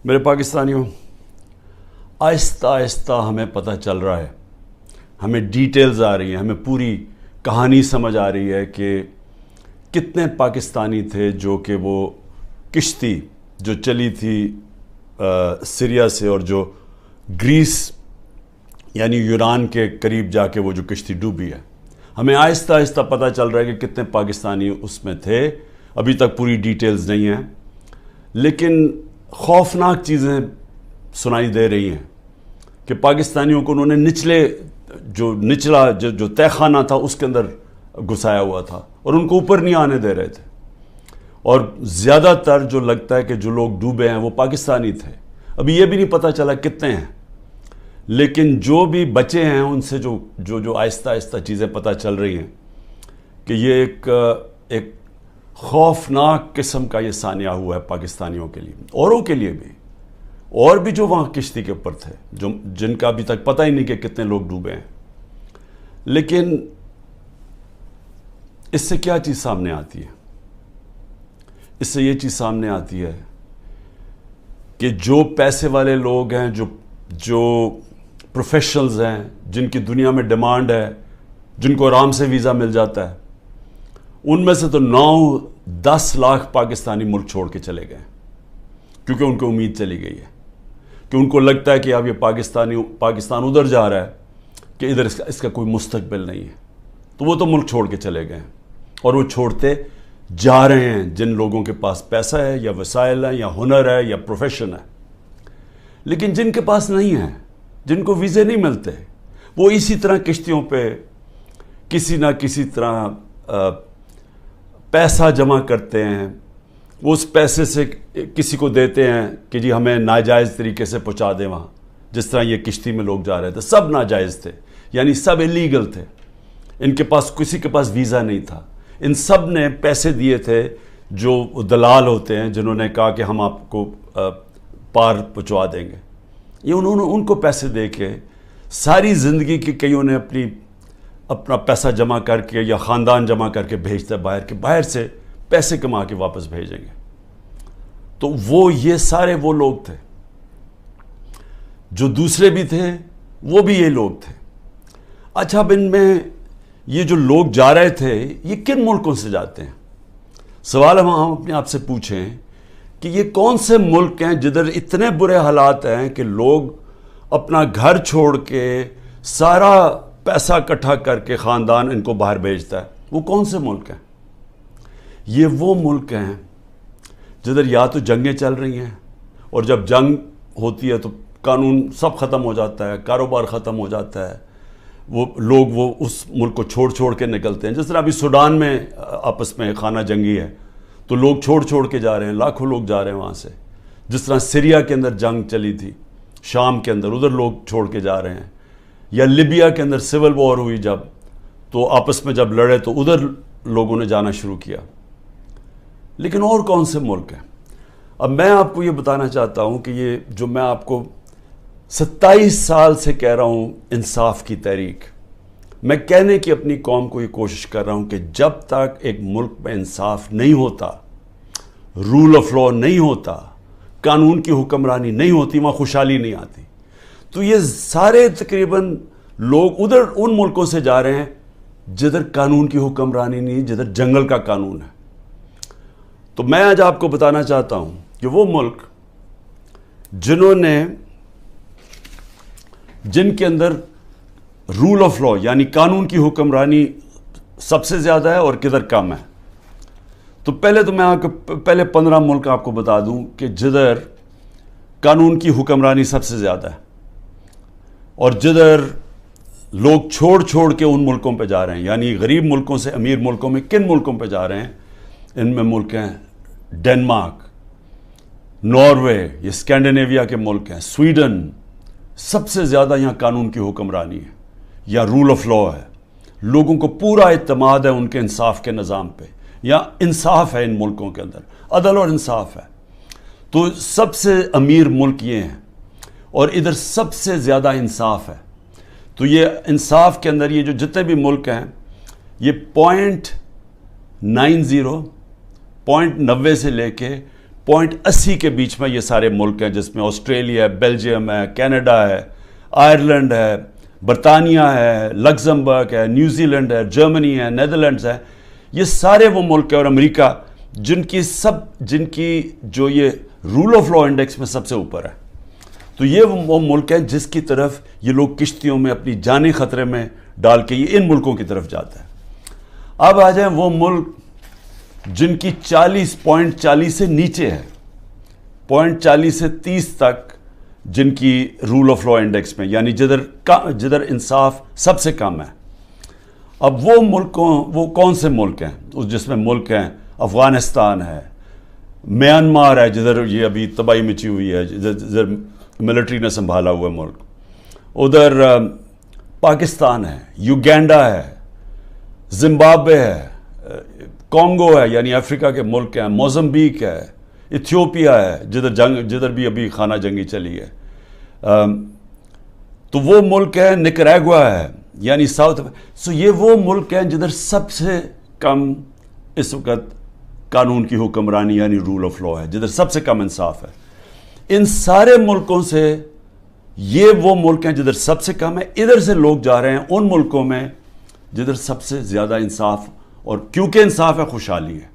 میرے پاکستانیوں، آہستہ آہستہ ہمیں پتہ چل رہا ہے، ہمیں ڈیٹیلز آ رہی ہیں، ہمیں پوری کہانی سمجھ آ رہی ہے کہ کتنے پاکستانی تھے جو کہ وہ کشتی جو چلی تھی سیریا سے اور جو گریس یعنی یونان کے قریب جا کے وہ جو کشتی ڈوبی ہے، ہمیں آہستہ آہستہ پتہ چل رہا ہے کہ کتنے پاکستانی اس میں تھے. ابھی تک پوری ڈیٹیلز نہیں ہیں، لیکن خوفناک چیزیں سنائی دے رہی ہیں کہ پاکستانیوں کو انہوں نے نچلا جو تہہ خانہ تھا اس کے اندر گھسایا ہوا تھا اور ان کو اوپر نہیں آنے دے رہے تھے. اور زیادہ تر جو لگتا ہے کہ جو لوگ ڈوبے ہیں وہ پاکستانی تھے. ابھی یہ بھی نہیں پتہ چلا کتنے ہیں، لیکن جو بھی بچے ہیں ان سے جو آہستہ آہستہ چیزیں پتہ چل رہی ہیں کہ یہ ایک خوفناک قسم کا یہ سانحہ ہوا ہے پاکستانیوں کے لیے، اوروں کے لیے بھی، اور بھی جو وہاں کشتی کے اوپر تھے جن کا ابھی تک پتہ ہی نہیں کہ کتنے لوگ ڈوبے ہیں. لیکن اس سے کیا چیز سامنے آتی ہے؟ اس سے یہ چیز سامنے آتی ہے کہ جو پیسے والے لوگ ہیں، جو پروفیشنلز ہیں، جن کی دنیا میں ڈیمانڈ ہے، جن کو آرام سے ویزا مل جاتا ہے، ان میں سے تو 9-10 لاکھ پاکستانی ملک چھوڑ کے چلے گئے، کیونکہ ان کو امید چلی گئی ہے کہ ان کو لگتا ہے کہ اب یہ پاکستان ادھر جا رہا ہے کہ ادھر اس کا کوئی مستقبل نہیں ہے، تو وہ تو ملک چھوڑ کے چلے گئے اور وہ چھوڑتے جا رہے ہیں جن لوگوں کے پاس پیسہ ہے یا وسائل ہے یا ہنر ہے یا پروفیشن ہے. لیکن جن کے پاس نہیں ہے، جن کو ویزے نہیں ملتے، وہ اسی طرح کشتیوں پہ کسی نہ کسی طرح پیسہ جمع کرتے ہیں. وہ اس پیسے سے کسی کو دیتے ہیں کہ جی ہمیں ناجائز طریقے سے پہنچا دیں وہاں. جس طرح یہ کشتی میں لوگ جا رہے تھے، سب ناجائز تھے، یعنی سب الیگل تھے. ان کے پاس کسی کے پاس ویزا نہیں تھا. ان سب نے پیسے دیے تھے، جو دلال ہوتے ہیں جنہوں نے کہا کہ ہم آپ کو پار پہنچوا دیں گے. یہ انہوں نے ان کو پیسے دے کے ساری زندگی کی کئیوں نے اپنا پیسہ جمع کر کے یا خاندان جمع کر کے بھیجتا ہے باہر سے پیسے کما کے واپس بھیجیں گے. تو یہ سارے وہ لوگ تھے. جو دوسرے بھی تھے وہ بھی یہ لوگ تھے. اچھا، اب ان میں یہ جو لوگ جا رہے تھے یہ کن ملکوں سے جاتے ہیں؟ سوال ہم اپنے آپ سے پوچھیں کہ یہ کون سے ملک ہیں جدھر اتنے برے حالات ہیں کہ لوگ اپنا گھر چھوڑ کے سارا پیسہ اکٹھا کر کے خاندان ان کو باہر بھیجتا ہے؟ وہ کون سے ملک ہیں؟ یہ وہ ملک ہیں جدھر یا تو جنگیں چل رہی ہیں، اور جب جنگ ہوتی ہے تو قانون سب ختم ہو جاتا ہے، کاروبار ختم ہو جاتا ہے، وہ لوگ اس ملک کو چھوڑ کے نکلتے ہیں. جس طرح ابھی سوڈان میں آپس میں خانہ جنگی ہے تو لوگ چھوڑ کے جا رہے ہیں، لاکھوں لوگ جا رہے ہیں وہاں سے. جس طرح سیریا کے اندر جنگ چلی تھی، شام کے اندر، ادھر لوگ چھوڑ کے جا رہے ہیں. یا لیبیا کے اندر سول وار ہوئی جب، تو آپس میں جب لڑے تو ادھر لوگوں نے جانا شروع کیا. لیکن اور کون سے ملک ہیں؟ اب میں آپ کو یہ بتانا چاہتا ہوں کہ یہ جو میں آپ کو 27 سال سے کہہ رہا ہوں، انصاف کی تحریک، میں کہنے کی اپنی قوم کو یہ کوشش کر رہا ہوں کہ جب تک ایک ملک میں انصاف نہیں ہوتا، رول آف لا نہیں ہوتا، قانون کی حکمرانی نہیں ہوتی، وہاں خوشحالی نہیں آتی. تو یہ سارے تقریباً لوگ ادھر ان ملکوں سے جا رہے ہیں جدھر قانون کی حکمرانی نہیں، جدھر جنگل کا قانون ہے. تو میں آج آپ کو بتانا چاہتا ہوں کہ وہ ملک جن کے اندر رول آف لا یعنی قانون کی حکمرانی سب سے زیادہ ہے اور کدھر کم ہے. تو میں آپ کو پہلے 15 ملک آپ کو بتا دوں کہ جدھر قانون کی حکمرانی سب سے زیادہ ہے اور جدھر لوگ چھوڑ کے ان ملکوں پہ جا رہے ہیں، یعنی غریب ملکوں سے امیر ملکوں میں کن ملکوں پہ جا رہے ہیں. ان میں ملک ہیں ڈنمارک، ناروے، یہ اسکینڈینیویا کے ملک ہیں، سویڈن. سب سے زیادہ یہاں قانون کی حکمرانی ہے یا رول آف لا ہے. لوگوں کو پورا اعتماد ہے ان کے انصاف کے نظام پہ، یا انصاف ہے ان ملکوں کے اندر، عدل اور انصاف ہے. تو سب سے امیر ملک یہ ہیں اور ادھر سب سے زیادہ انصاف ہے. تو یہ انصاف کے اندر یہ جو جتنے بھی ملک ہیں، یہ 0.90 سے لے کے 0.80 کے بیچ میں یہ سارے ملک ہیں، جس میں آسٹریلیا ہے، بیلجیم ہے، کینیڈا ہے، آئرلینڈ ہے، برطانیہ ہے، لگزمبرگ ہے، نیوزی لینڈ ہے، جرمنی ہے، نیدرلینڈز ہے. یہ سارے وہ ملک ہیں اور امریکہ جن کی جو یہ رول آف لا انڈیکس میں سب سے اوپر ہے. تو یہ وہ ملک ہیں جس کی طرف یہ لوگ کشتیوں میں اپنی جانیں خطرے میں ڈال کے یہ ان ملکوں کی طرف جاتا ہے. اب آ جائیں وہ ملک جن کی 40.40 سے نیچے ہے، 0.40 سے 30 تک جن کی رول آف لا انڈیکس میں، یعنی جدھر انصاف سب سے کم ہے. اب وہ کون سے ملک ہیں؟ جس میں ملک ہیں افغانستان ہے، میانمار ہے جدھر یہ ابھی تباہی مچی ہوئی ہے، جدھر ملٹری نے سنبھالا ہوا ملک، ادھر پاکستان ہے، یوگینڈا ہے، زمبابوے ہے، کانگو ہے یعنی افریقہ کے ملک ہیں، موزمبیک ہے، ایتھیوپیا ہے جدھر بھی ابھی خانہ جنگی چلی ہے. تو وہ ملک ہے، نکراگوا ہے یعنی ساؤتھ. سو یہ وہ ملک ہیں جدھر سب سے کم اس وقت قانون کی حکمرانی یعنی رول آف لا ہے، جدھر سب سے کم انصاف ہے. ان سارے ملکوں سے یہ وہ ملک ہیں جدھر سب سے کم ہے. ادھر سے لوگ جا رہے ہیں ان ملکوں میں جدھر سب سے زیادہ انصاف، اور کیونکہ انصاف ہے خوشحالی ہے.